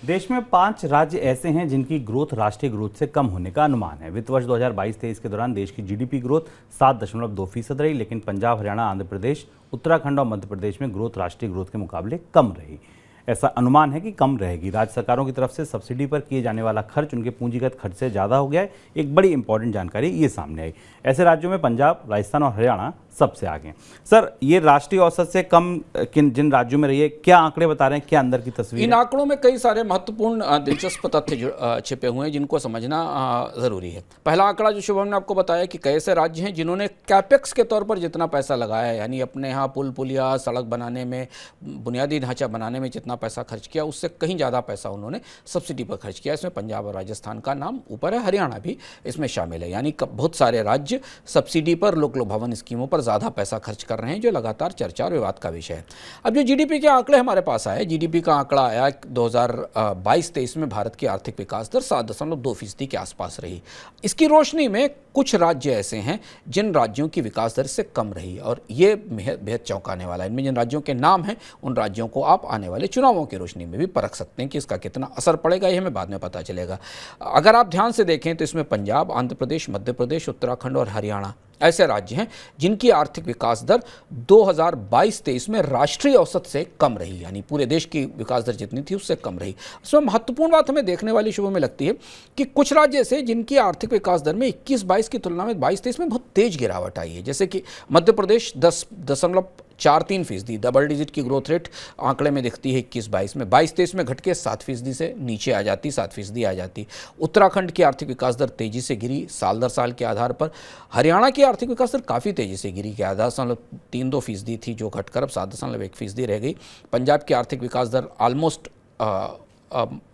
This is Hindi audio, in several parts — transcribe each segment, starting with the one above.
देश में 5 राज्य ऐसे हैं जिनकी ग्रोथ राष्ट्रीय ग्रोथ से कम होने का अनुमान है। वित्त वर्ष 2022-23 के दौरान देश की जीडीपी ग्रोथ 7.2% रही, लेकिन पंजाब, हरियाणा, आंध्र प्रदेश, उत्तराखंड और मध्य प्रदेश में ग्रोथ राष्ट्रीय ग्रोथ के मुकाबले कम रही। ऐसा अनुमान है कि कम रहेगी। राज्य सरकारों की तरफ से सब्सिडी पर किए जाने वाला खर्च उनके पूंजीगत खर्च से ज़्यादा हो गया है। एक बड़ी इंपॉर्टेंट जानकारी ये सामने आई। ऐसे राज्यों में पंजाब, राजस्थान और हरियाणा सबसे आगे हैं। सर, ये राष्ट्रीय औसत से कम जिन राज्यों में रही है, क्या आंकड़े बता रहे हैं, क्या अंदर की तस्वीर? इन आंकड़ों में कई सारे महत्वपूर्ण दिलचस्प तथ्य छिपे हुए हैं जिनको समझना जरूरी है। पहला आंकड़ा जो शुभम ने आपको बताया कि कई ऐसे राज्य हैं जिन्होंने कैपेक्स के तौर पर जितना पैसा लगाया है, यानी अपने यहाँ पुल पुलिया, सड़क बनाने में, बुनियादी ढांचा बनाने में जितना पैसा खर्च किया, उससे कहीं ज़्यादा पैसा उन्होंने सब्सिडी पर खर्च किया। इसमें पंजाब और राजस्थान का नाम ऊपर है, हरियाणा भी इसमें शामिल है। यानी बहुत सारे राज्य सब्सिडी पर, लोक भवन स्कीमों पर ज़्यादा पैसा खर्च कर रहे हैं, जो लगातार चर्चा और विवाद का विषय है। अब जो जीडीपी के आंकड़े हमारे पास आए, जीडीपी का आंकड़ा आया 2022-23 में भारत की आर्थिक विकास दर 7.2% के आसपास रही। इसकी रोशनी में कुछ राज्य ऐसे हैं जिन राज्यों की विकास दर से कम रही, और ये बेहद चौंकाने वाला है। इनमें जिन राज्यों के नाम हैं, उन राज्यों को आप आने वाले चुनावों की रोशनी में भी परख सकते हैं कि इसका कितना असर पड़ेगा, ये हमें बाद में पता चलेगा। अगर आप ध्यान से देखें तो इसमें पंजाब, आंध्र प्रदेश, मध्य प्रदेश, उत्तराखंड और हरियाणा ऐसे राज्य हैं जिनकी आर्थिक विकास दर 2022-23 में राष्ट्रीय औसत से कम रही, यानी पूरे देश की विकास दर जितनी थी उससे कम रही। इसमें महत्वपूर्ण बात हमें देखने वाली शुरू में लगती है कि कुछ राज्य ऐसे जिनकी आर्थिक विकास दर में 21-22 की तुलना में 22-23 में बहुत तेज गिरावट आई है। जैसे कि मध्य प्रदेश 10.43%, डबल डिजिट की ग्रोथ रेट आंकड़े में दिखती है 21-22 में, 22-23 में घट के 7% से नीचे आ जाती, 7% आ जाती। उत्तराखंड की आर्थिक विकास दर तेजी से गिरी साल दर साल के आधार पर। हरियाणा की आर्थिक विकास दर काफ़ी तेजी से गिरी, 8.32% थी, जो घटकर अब 7.1% रह गई। पंजाब की आर्थिक विकास दर ऑलमोस्ट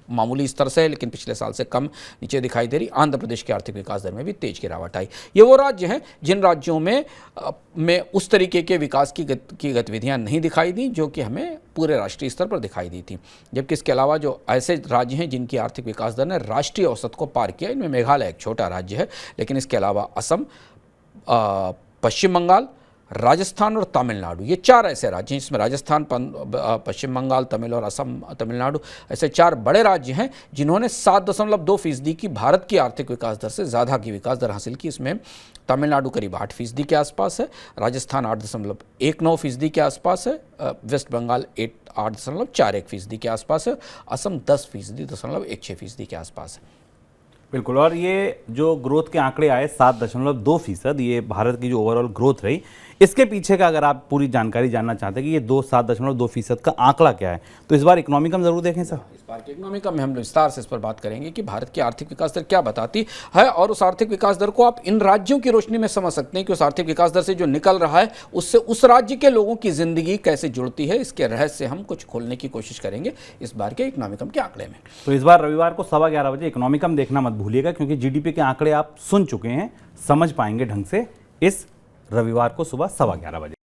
मामूली स्तर से है, लेकिन पिछले साल से कम नीचे दिखाई दे रही। आंध्र प्रदेश की आर्थिक विकास दर में भी तेज गिरावट आई। ये वो राज्य हैं जिन राज्यों में उस तरीके के विकास की गतिविधियां नहीं दिखाई दी जो कि हमें पूरे राष्ट्रीय स्तर पर दिखाई दी थी। जबकि इसके अलावा जो ऐसे राज्य हैं जिनकी आर्थिक विकास दर ने राष्ट्रीय औसत को पार किया, इनमें मेघालय एक छोटा राज्य है, लेकिन इसके अलावा असम, पश्चिम बंगाल, राजस्थान और तमिलनाडु, ये 4 ऐसे राज्य हैं। इसमें राजस्थान, पश्चिम बंगाल, और असम, तमिलनाडु ऐसे 4 बड़े राज्य हैं जिन्होंने 7.2% की भारत की आर्थिक विकास दर से ज़्यादा की विकास दर हासिल की। इसमें तमिलनाडु करीब 8% के आसपास है, राजस्थान 8.19% के आसपास है, वेस्ट बंगाल 8.41% के आसपास है, असम 10.16% के आसपास है। बिल्कुल। और ये जो ग्रोथ के आंकड़े आए 7.2%, ये भारत की जो ओवरऑल ग्रोथ रही, इसके पीछे का अगर आप पूरी जानकारी जानना चाहते हैं कि ये 7.2% का आंकड़ा क्या है, तो इस बार इकोनॉमिकम जरूर देखें सर। इस बार के इकोनॉमिकम में हम विस्तार से इस पर बात करेंगे कि भारत की आर्थिक विकास दर क्या बताती है, और उस आर्थिक विकास दर को आप इन राज्यों की रोशनी में समझ सकते हैं कि उस आर्थिक विकास दर से जो निकल रहा है उससे उस राज्य के लोगों की जिंदगी कैसे जुड़ती है। इसके रहस्य हम कुछ खोलने की कोशिश करेंगे इस बार के इकोनॉमिकम के आंकड़े में। तो इस बार रविवार को 11:15 बजे इकोनॉमिकम देखना मत भूलिएगा, क्योंकि जीडीपी के आंकड़े आप सुन चुके हैं, समझ पाएंगे ढंग से इस रविवार को सुबह 11:15 बजे।